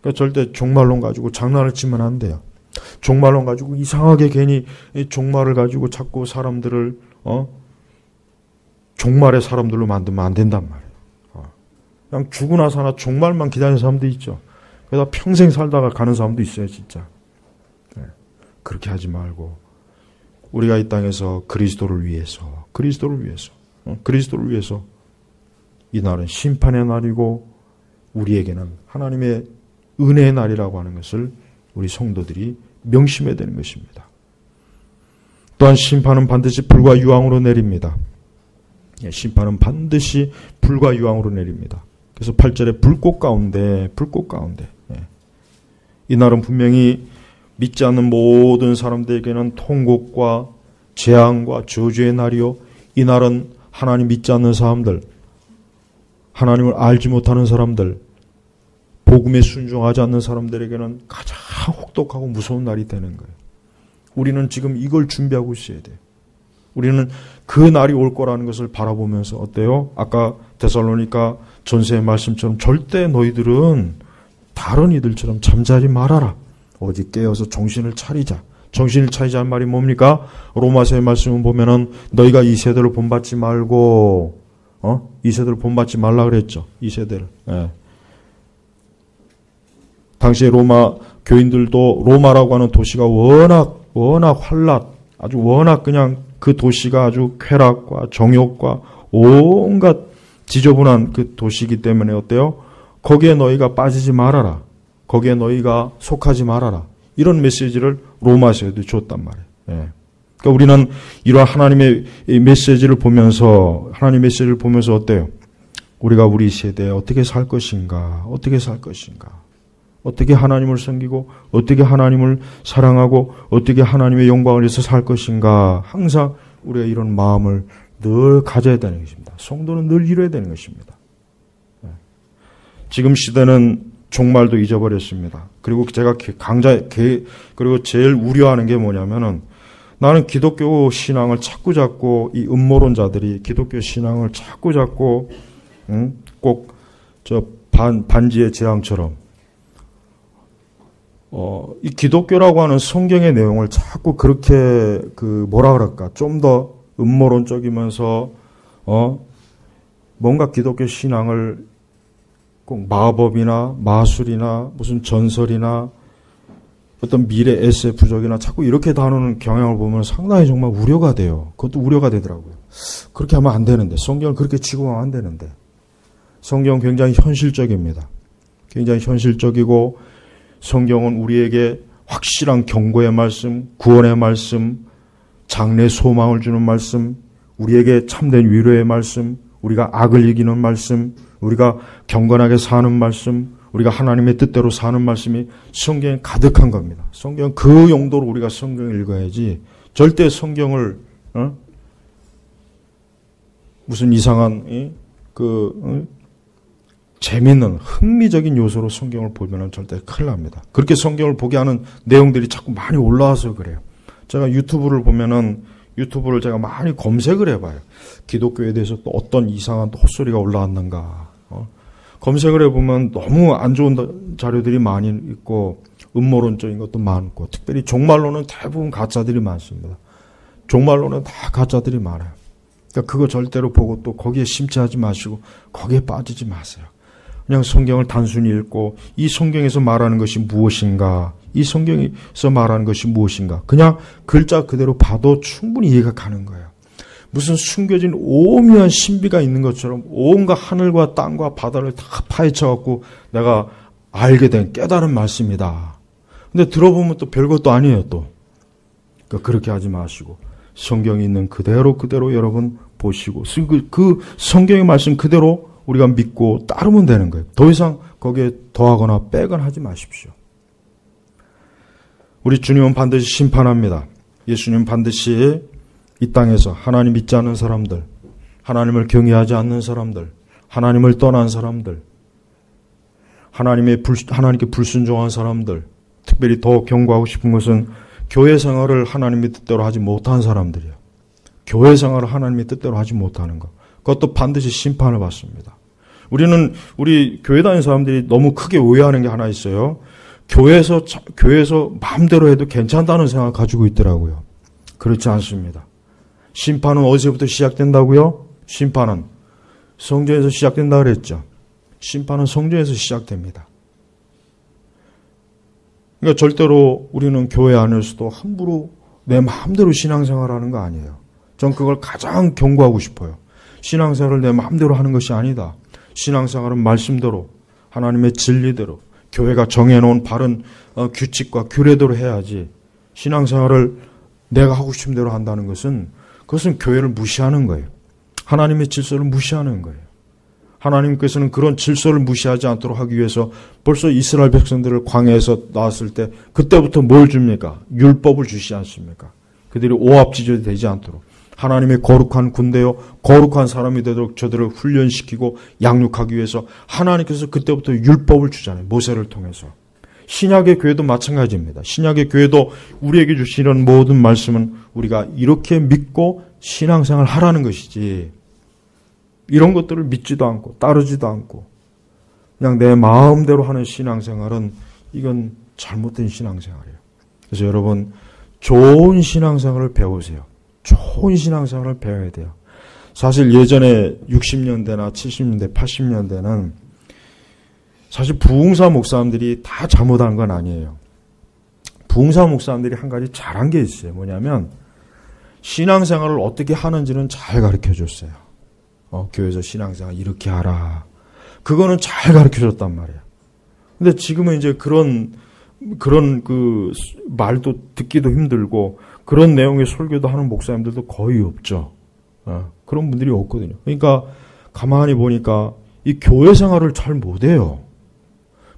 그러니까 절대 종말론 가지고 장난을 치면 안 돼요. 종말론 가지고 이상하게 괜히 종말을 가지고 자꾸 사람들을 종말의 사람들로 만들면 안 된단 말이에요. 그냥 죽으나 사나 종말만 기다리는 사람도 있죠. 그러다 평생 살다가 가는 사람도 있어요, 진짜. 그렇게 하지 말고 우리가 이 땅에서 그리스도를 위해서 이 날은 심판의 날이고 우리에게는 하나님의 은혜의 날이라고 하는 것을 우리 성도들이 명심해야 되는 것입니다. 또한 심판은 반드시 불과 유황으로 내립니다. 심판은 반드시 불과 유황으로 내립니다. 그래서 8절에 불꽃 가운데 이 날은 분명히 믿지 않는 모든 사람들에게는 통곡과 재앙과 저주의 날이요. 이 날은 하나님 믿지 않는 사람들, 하나님을 알지 못하는 사람들, 복음에 순종하지 않는 사람들에게는 가장 혹독하고 무서운 날이 되는 거예요. 우리는 지금 이걸 준비하고 있어야 돼요. 우리는 그 날이 올 거라는 것을 바라보면서 어때요? 아까 데살로니가 전서의 말씀처럼 절대 너희들은 다른 이들처럼 잠자지 말아라. 오직 깨어서 정신을 차리자. 정신을 차리자는 말이 뭡니까? 로마서의 말씀을 보면은 너희가 이 세대를 본받지 말고 이 세대를 본받지 말라 그랬죠. 이 세대를. 예. 당시에 로마 교인들도 로마라고 하는 도시가 워낙 환락, 아주 워낙 그냥 그 도시가 아주 쾌락과 정욕과 온갖 지저분한 그 도시이기 때문에 어때요? 거기에 너희가 빠지지 말아라. 거기에 너희가 속하지 말아라. 이런 메시지를 로마서에도 줬단 말이에요. 예. 그러니까 우리는 이러한 하나님의 메시지를 보면서 어때요? 우리가 우리 세대에 어떻게 살 것인가? 어떻게 하나님을 섬기고 어떻게 하나님을 사랑하고 어떻게 하나님의 영광을 위해서 살 것인가? 항상 우리가 이런 마음을 늘 가져야 되는 것입니다. 성도는 늘 이뤄야 되는 것입니다. 지금 시대는 종말도 잊어버렸습니다. 그리고 제가 그리고 제일 우려하는 게 뭐냐면은 나는 기독교 신앙을 자꾸 잡고 이 음모론자들이 기독교 신앙을 자꾸 잡고 꼭 저 반지의 제왕처럼 이 기독교라고 하는 성경의 내용을 자꾸 그렇게 좀 더 음모론적이면서 뭔가 기독교 신앙을 꼭 마법이나 마술이나 무슨 전설이나 어떤 미래 SF적이나 자꾸 이렇게 다루는 경향을 보면 상당히 정말 우려가 돼요. 그것도 우려가 되더라고요. 그렇게 하면 안 되는데, 성경을 그렇게 취급하면 안 되는데. 성경은 굉장히 현실적입니다. 굉장히 현실적이고 성경은 우리에게 확실한 경고의 말씀, 구원의 말씀, 장래 소망을 주는 말씀, 우리에게 참된 위로의 말씀, 우리가 악을 이기는 말씀, 우리가 경건하게 사는 말씀, 우리가 하나님의 뜻대로 사는 말씀이 성경에 가득한 겁니다. 성경 그 용도로 우리가 성경을 읽어야지 절대 성경을 무슨 이상한 재미있는 흥미적인 요소로 성경을 보면 절대 큰일 납니다. 그렇게 성경을 보게 하는 내용들이 자꾸 많이 올라와서 그래요. 제가 유튜브를 제가 많이 검색을 해봐요. 기독교에 대해서 또 어떤 이상한 헛소리가 올라왔는가. 검색을 해보면 너무 안 좋은 자료들이 많이 있고 음모론적인 것도 많고 특별히 종말론은 대부분 가짜들이 많습니다. 종말론은 다 가짜들이 많아요. 그러니까 그거 절대로 보고 또 거기에 심취하지 마시고 거기에 빠지지 마세요. 그냥 성경을 단순히 읽고 이 성경에서 말하는 것이 무엇인가, 이 성경에서 말하는 것이 무엇인가 그냥 글자 그대로 봐도 충분히 이해가 가는 거예요. 무슨 숨겨진 오묘한 신비가 있는 것처럼 온갖 하늘과 땅과 바다를 다 파헤쳐갖고 내가 알게 된 깨달은 말씀이다. 근데 들어보면 또 별것도 아니에요 또. 그러니까 그렇게 하지 마시고 성경에 있는 그대로 여러분 보시고 그 성경의 말씀 그대로 우리가 믿고 따르면 되는 거예요. 더 이상 거기에 더하거나 빼거나 하지 마십시오. 우리 주님은 반드시 심판합니다. 예수님은 반드시 이 땅에서 하나님 믿지 않는 사람들, 하나님을 경외하지 않는 사람들, 하나님을 떠난 사람들, 하나님께 불순종한 사람들, 특별히 더 경고하고 싶은 것은 교회 생활을 하나님의 뜻대로 하지 못한 사람들이에요. 교회 생활을 하나님의 뜻대로 하지 못하는 것. 그것도 반드시 심판을 받습니다. 우리 교회 다니는 사람들이 너무 크게 오해하는 게 하나 있어요. 교회에서 마음대로 해도 괜찮다는 생각을 가지고 있더라고요. 그렇지 않습니다. 심판은 어디서부터 시작된다고요? 심판은 성전에서 시작된다 그랬죠. 심판은 성전에서 시작됩니다. 그러니까 절대로 우리는 교회 안에서도 함부로 내 마음대로 신앙생활하는 거 아니에요. 전 그걸 가장 경고하고 싶어요. 신앙생활을 내 마음대로 하는 것이 아니다. 신앙생활은 말씀대로 하나님의 진리대로 교회가 정해놓은 바른 규칙과 규례대로 해야지 신앙생활을 내가 하고 싶은 대로 한다는 그것은 교회를 무시하는 거예요. 하나님의 질서를 무시하는 거예요. 하나님께서는 그런 질서를 무시하지 않도록 하기 위해서 벌써 이스라엘 백성들을 광야에서 나왔을 때 그때부터 뭘 줍니까? 율법을 주시지 않습니까? 그들이 오합지졸이 되지 않도록 하나님의 거룩한 군대요 거룩한 사람이 되도록 저들을 훈련시키고 양육하기 위해서 하나님께서 그때부터 율법을 주잖아요. 모세를 통해서. 신약의 교회도 마찬가지입니다. 신약의 교회도 우리에게 주시는 모든 말씀은 우리가 이렇게 믿고 신앙생활을 하라는 것이지 이런 것들을 믿지도 않고 따르지도 않고 그냥 내 마음대로 하는 신앙생활은 이건 잘못된 신앙생활이에요. 그래서 여러분 좋은 신앙생활을 배우세요. 좋은 신앙생활을 배워야 돼요. 사실 예전에 60년대나 70년대, 80년대는 사실 부흥사 목사님들이 다 잘못한 건 아니에요. 부흥사 목사님들이 한 가지 잘한 게 있어요. 뭐냐면 신앙생활을 어떻게 하는지는 잘 가르쳐줬어요. 교회에서 신앙생활 이렇게 하라. 그거는 잘 가르쳐줬단 말이에요. 근데 지금은 이제 그런 그 말도 듣기도 힘들고 그런 내용의 설교도 하는 목사님들도 거의 없죠. 그런 분들이 없거든요. 그러니까 가만히 보니까 이 교회 생활을 잘 못해요.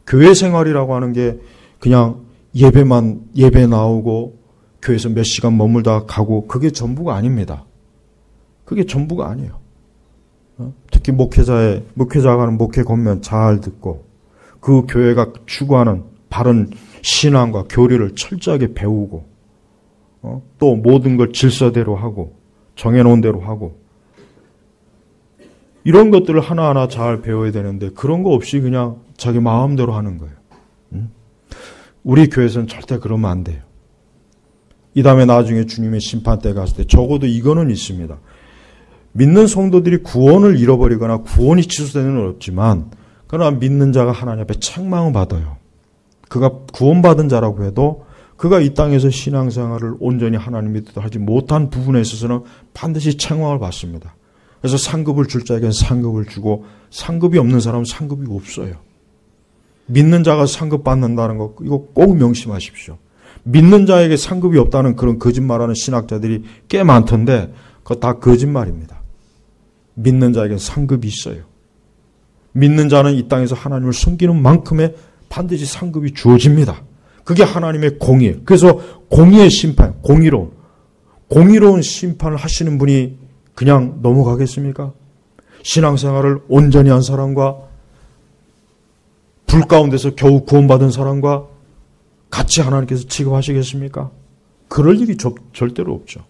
교회 생활이라고 하는 게 그냥 예배 나오고 교회에서 몇 시간 머물다 가고 그게 전부가 아닙니다. 그게 전부가 아니에요. 특히 목회자가 하는 목회 권면 잘 듣고 그 교회가 추구하는 바른 신앙과 교리를 철저하게 배우고 또 모든 걸 질서대로 하고 정해놓은 대로 하고 이런 것들을 하나하나 잘 배워야 되는데 그런 거 없이 그냥 자기 마음대로 하는 거예요. 우리 교회에서는 절대 그러면 안 돼요. 이 다음에 나중에 주님의 심판대 갔을 때 적어도 이거는 있습니다. 믿는 성도들이 구원을 잃어버리거나 구원이 취소되는 건 없지만 그러나 믿는 자가 하나님 앞에 책망을 받아요. 그가 구원받은 자라고 해도 그가 이 땅에서 신앙생활을 온전히 하나님의 뜻대로 하지 못한 부분에 있어서는 반드시 책망을 받습니다. 그래서 상급을 줄 자에게는 상급을 주고 상급이 없는 사람은 상급이 없어요. 믿는 자가 상급 받는다는 거 이거 꼭 명심하십시오. 믿는 자에게 상급이 없다는 그런 거짓말하는 신학자들이 꽤 많던데 그거 다 거짓말입니다. 믿는 자에게는 상급이 있어요. 믿는 자는 이 땅에서 하나님을 섬기는 만큼의 반드시 상급이 주어집니다. 그게 하나님의 공의예요. 그래서 공의의 심판, 공의로운 심판을 하시는 분이 그냥 넘어가겠습니까? 신앙생활을 온전히 한 사람과 불 가운데서 겨우 구원받은 사람과 같이 하나님께서 취급하시겠습니까? 그럴 일이 절대로 없죠.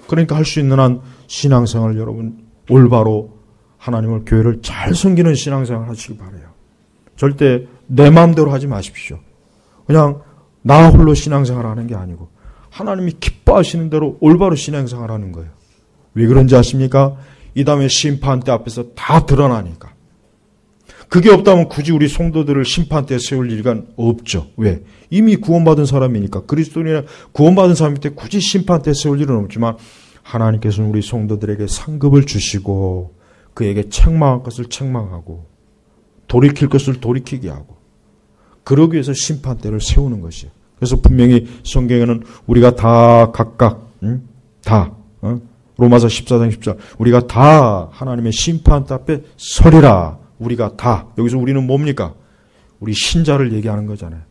그러니까 할 수 있는 한 신앙생활 여러분 올바로 하나님을 교회를 잘 섬기는 신앙생활 하시기 바라요. 절대 내 마음대로 하지 마십시오. 그냥 나 홀로 신앙생활 하는 게 아니고 하나님이 기뻐하시는 대로 올바로 신앙생활 하는 거예요. 왜 그런지 아십니까? 이 다음에 심판대 앞에서 다 드러나니까. 그게 없다면 굳이 우리 성도들을 심판대에 세울 일은 없죠. 왜? 이미 구원받은 사람이니까. 그리스도인이 구원받은 사람일 때 굳이 심판대에 세울 일은 없지만 하나님께서는 우리 성도들에게 상급을 주시고 그에게 책망할 것을 책망하고 돌이킬 것을 돌이키게 하고 그러기 위해서 심판대를 세우는 것이에요. 그래서 분명히 성경에는 우리가 다 각각 로마서 14장 10절. 우리가 다 하나님의 심판대 앞에 서리라. 우리가 다. 여기서 우리는 뭡니까? 우리 신자를 얘기하는 거잖아요.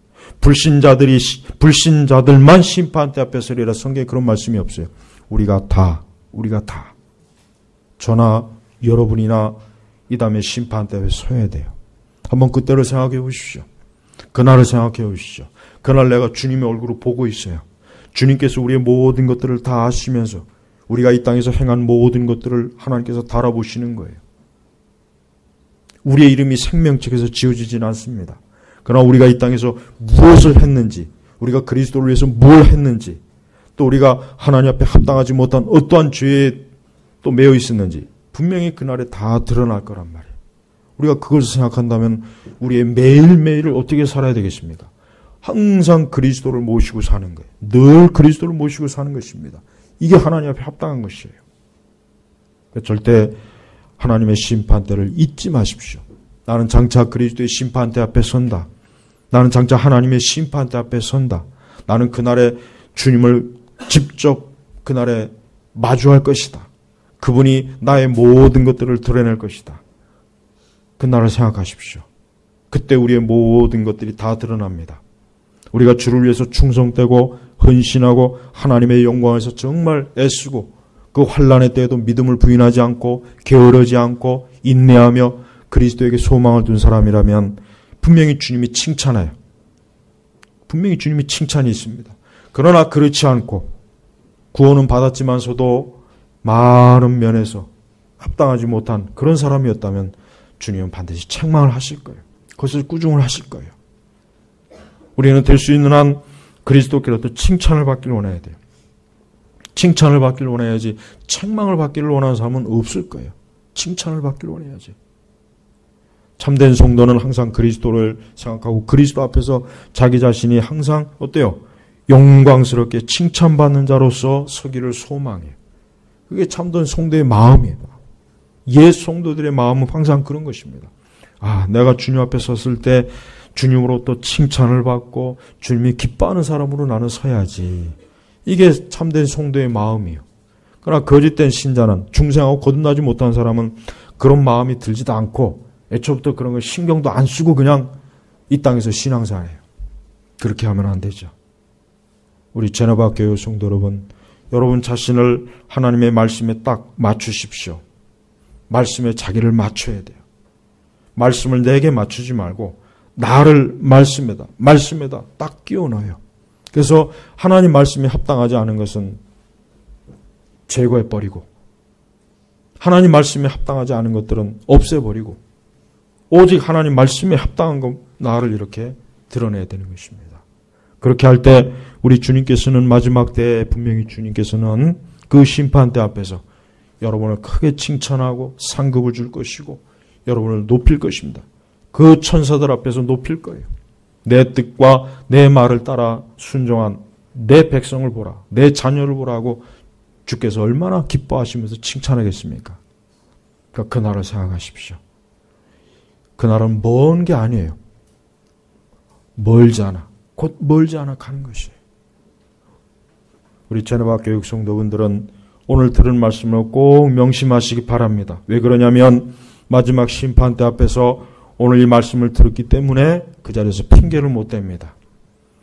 불신자들만 심판대 앞에 서리라. 성경에 그런 말씀이 없어요. 우리가 다. 저나 여러분이나 이 다음에 심판대 앞에 서야 돼요. 한번 그때를 생각해 보십시오. 그날을 생각해 보십시오. 그날 내가 주님의 얼굴을 보고 있어요. 주님께서 우리의 모든 것들을 다 아시면서 우리가 이 땅에서 행한 모든 것들을 하나님께서 달아보시는 거예요. 우리의 이름이 생명책에서 지워지지는 않습니다. 그러나 우리가 이 땅에서 무엇을 했는지, 우리가 그리스도를 위해서 뭘 했는지, 또 우리가 하나님 앞에 합당하지 못한 어떠한 죄에 또 매여 있었는지 분명히 그날에 다 드러날 거란 말이에요. 우리가 그걸 생각한다면 우리의 매일매일을 어떻게 살아야 되겠습니까? 항상 그리스도를 모시고 사는 거예요. 늘 그리스도를 모시고 사는 것입니다. 이게 하나님 앞에 합당한 것이에요. 절대 하나님의 심판대를 잊지 마십시오. 나는 장차 그리스도의 심판대 앞에 선다. 나는 장차 하나님의 심판대 앞에 선다. 나는 그날에 주님을 직접 그날에 마주할 것이다. 그분이 나의 모든 것들을 드러낼 것이다. 그날을 생각하십시오. 그때 우리의 모든 것들이 다 드러납니다. 우리가 주를 위해서 충성되고 헌신하고 하나님의 영광에서 정말 애쓰고 그 환난의 때에도 믿음을 부인하지 않고 게으르지 않고 인내하며 그리스도에게 소망을 둔 사람이라면 분명히 주님이 칭찬해요. 분명히 주님이 칭찬이 있습니다. 그러나 그렇지 않고 구원은 받았지만서도 많은 면에서 합당하지 못한 그런 사람이었다면 주님은 반드시 책망을 하실 거예요. 그것을 꾸중을 하실 거예요. 우리는 될 수 있는 한 그리스도께로부터 칭찬을 받기를 원해야 돼요. 칭찬을 받기를 원해야지 책망을 받기를 원하는 사람은 없을 거예요. 칭찬을 받기를 원해야지. 참된 성도는 항상 그리스도를 생각하고 그리스도 앞에서 자기 자신이 항상 어때요? 영광스럽게 칭찬받는 자로서 서기를 소망해요. 그게 참된 성도의 마음이에요. 옛 성도들의 마음은 항상 그런 것입니다. 아, 내가 주님 앞에 섰을 때 주님으로부터 칭찬을 받고 주님이 기뻐하는 사람으로 나는 서야지. 이게 참된 성도의 마음이에요. 그러나 거짓된 신자는 중생하고 거듭나지 못한 사람은 그런 마음이 들지도 않고 애초부터 그런 걸 신경도 안 쓰고 그냥 이 땅에서 신앙생활해요. 그렇게 하면 안 되죠. 우리 제너바 교회 성도 여러분 자신을 하나님의 말씀에 딱 맞추십시오. 말씀에 자기를 맞춰야 돼요. 말씀을 내게 맞추지 말고 나를 말씀에다 딱 끼워 넣어요. 그래서 하나님 말씀에 합당하지 않은 것은 제거해버리고 하나님 말씀에 합당하지 않은 것들은 없애버리고 오직 하나님 말씀에 합당한 것 나를 이렇게 드러내야 되는 것입니다. 그렇게 할 때 우리 주님께서는 마지막 때에 분명히 주님께서는 그 심판대 앞에서 여러분을 크게 칭찬하고 상급을 줄 것이고 여러분을 높일 것입니다. 그 천사들 앞에서 높일 거예요. 내 뜻과 내 말을 따라 순종한 내 백성을 보라. 내 자녀를 보라고 주께서 얼마나 기뻐하시면서 칭찬하겠습니까? 그러니까 그날을 생각하십시오. 그날은 먼 게 아니에요. 멀지 않아. 곧 멀지 않아 가는 것이에요. 우리 제너바 교육 성도분들은 오늘 들은 말씀을 꼭 명심하시기 바랍니다. 왜 그러냐면 마지막 심판대 앞에서 오늘 이 말씀을 들었기 때문에 그 자리에서 핑계를 못 댑니다.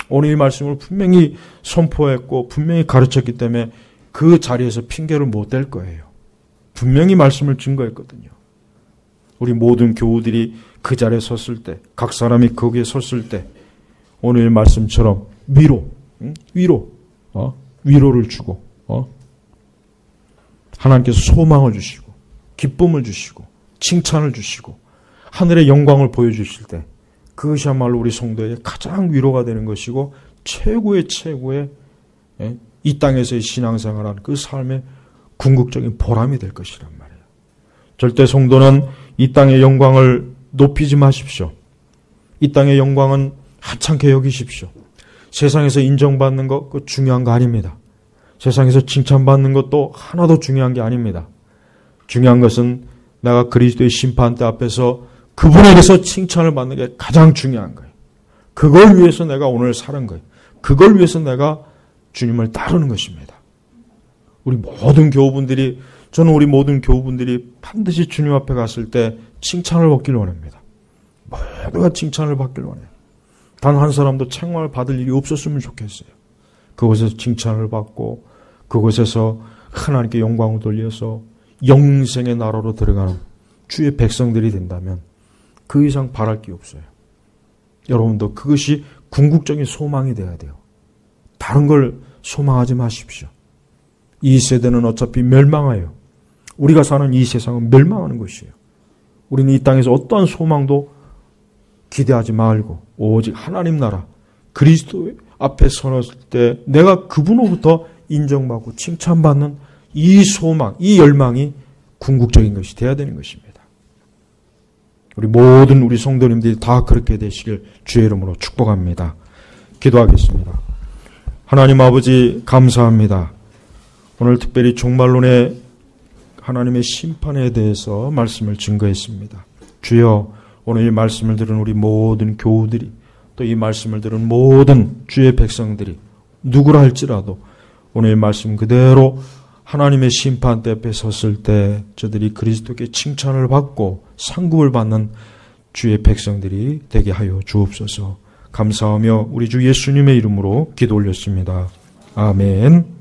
오늘 이 말씀을 분명히 선포했고 분명히 가르쳤기 때문에 그 자리에서 핑계를 못 댈 거예요. 분명히 말씀을 증거했거든요. 우리 모든 교우들이 그 자리에 섰을 때, 각 사람이 거기에 섰을 때 오늘 이 말씀처럼 위로를 주고 하나님께서 소망을 주시고 기쁨을 주시고 칭찬을 주시고 하늘의 영광을 보여주실 때 그것이야말로 우리 성도에게 가장 위로가 되는 것이고 최고의 이 땅에서의 신앙생활한 그 삶의 궁극적인 보람이 될 것이란 말이에요. 절대 성도는 이 땅의 영광을 높이지 마십시오. 이 땅의 영광은 하찮게 여기십시오. 세상에서 인정받는 것 그거 중요한 거 아닙니다. 세상에서 칭찬받는 것도 하나도 중요한 게 아닙니다. 중요한 것은 내가 그리스도의 심판대 앞에서 그분에게서 칭찬을 받는 게 가장 중요한 거예요. 그걸 위해서 내가 오늘 사는 거예요. 그걸 위해서 내가 주님을 따르는 것입니다. 우리 모든 교우분들이, 저는 우리 모든 교우분들이 반드시 주님 앞에 갔을 때 칭찬을 받길 원합니다. 모두가 칭찬을 받길 원해요. 단 한 사람도 책망을 받을 일이 없었으면 좋겠어요. 그곳에서 칭찬을 받고 그곳에서 하나님께 영광을 돌려서 영생의 나라로 들어가는 주의 백성들이 된다면 그 이상 바랄 게 없어요. 여러분도 그것이 궁극적인 소망이 돼야 돼요. 다른 걸 소망하지 마십시오. 이 세대는 어차피 멸망해요. 우리가 사는 이 세상은 멸망하는 것이에요. 우리는 이 땅에서 어떠한 소망도 기대하지 말고 오직 하나님 나라 그리스도 앞에 서었을 때 내가 그분으로부터 인정받고 칭찬받는 이 소망, 이 열망이 궁극적인 것이 되어야 되는 것입니다. 우리 모든 우리 성도님들이 다 그렇게 되시길 주의 이름으로 축복합니다. 기도하겠습니다. 하나님 아버지 감사합니다. 오늘 특별히 종말론의 하나님의 심판에 대해서 말씀을 증거했습니다. 주여, 오늘 이 말씀을 들은 우리 모든 교우들이, 또 이 말씀을 들은 모든 주의 백성들이 누구라 할지라도 오늘 이 말씀 그대로 하나님의 심판대 앞에 섰을 때 저들이 그리스도께 칭찬을 받고 상급을 받는 주의 백성들이 되게 하여 주옵소서. 감사하며 우리 주 예수님의 이름으로 기도 올렸습니다. 아멘.